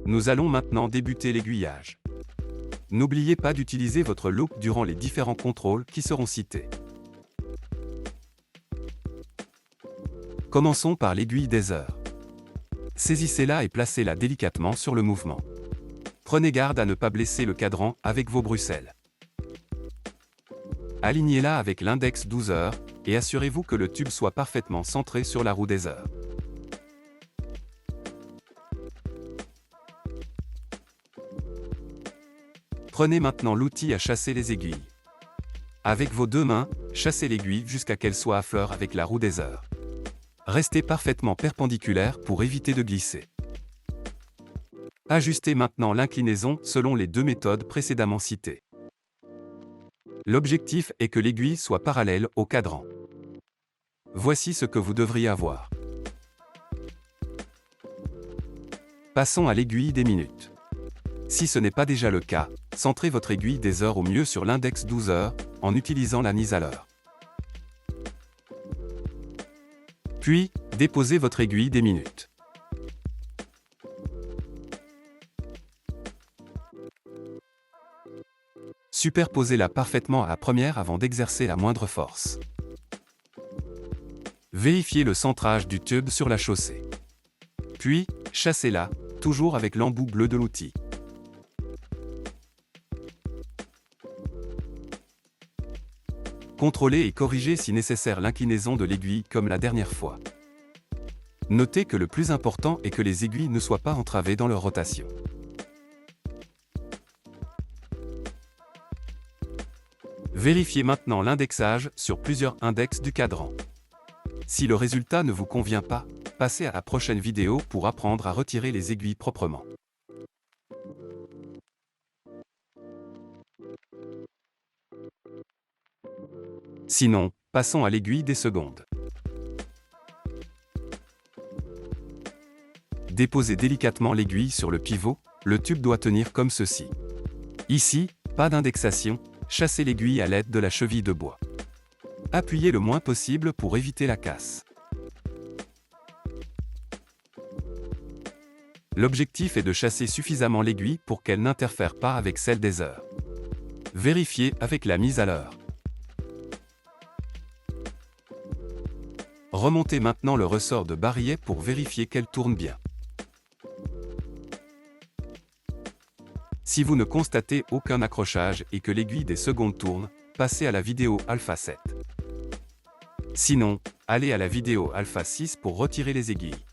Nous allons maintenant débuter l'aiguillage. N'oubliez pas d'utiliser votre loupe durant les différents contrôles qui seront cités. Commençons par l'aiguille des heures. Saisissez-la et placez-la délicatement sur le mouvement. Prenez garde à ne pas blesser le cadran avec vos bruxelles. Alignez-la avec l'index 12 heures et assurez-vous que le tube soit parfaitement centré sur la roue des heures. Prenez maintenant l'outil à chasser les aiguilles. Avec vos deux mains, chassez l'aiguille jusqu'à qu'elle soit à fleur avec la roue des heures. Restez parfaitement perpendiculaire pour éviter de glisser. Ajustez maintenant l'inclinaison selon les deux méthodes précédemment citées. L'objectif est que l'aiguille soit parallèle au cadran. Voici ce que vous devriez avoir. Passons à l'aiguille des minutes. Si ce n'est pas déjà le cas, centrez votre aiguille des heures au mieux sur l'index 12 heures, en utilisant la mise à l'heure. Puis, déposez votre aiguille des minutes. Superposez-la parfaitement à la première avant d'exercer la moindre force. Vérifiez le centrage du tube sur la chaussée. Puis, chassez-la, toujours avec l'embout bleu de l'outil. Contrôlez et corrigez si nécessaire l'inclinaison de l'aiguille comme la dernière fois. Notez que le plus important est que les aiguilles ne soient pas entravées dans leur rotation. Vérifiez maintenant l'indexage sur plusieurs index du cadran. Si le résultat ne vous convient pas, passez à la prochaine vidéo pour apprendre à retirer les aiguilles proprement. Sinon, passons à l'aiguille des secondes. Déposez délicatement l'aiguille sur le pivot, le tube doit tenir comme ceci. Ici, pas d'indexation, chassez l'aiguille à l'aide de la cheville de bois. Appuyez le moins possible pour éviter la casse. L'objectif est de chasser suffisamment l'aiguille pour qu'elle n'interfère pas avec celle des heures. Vérifiez avec la mise à l'heure. Remontez maintenant le ressort de barillet pour vérifier qu'elle tourne bien. Si vous ne constatez aucun accrochage et que l'aiguille des secondes tourne, passez à la vidéo Alpha 7. Sinon, allez à la vidéo Alpha 6 pour retirer les aiguilles.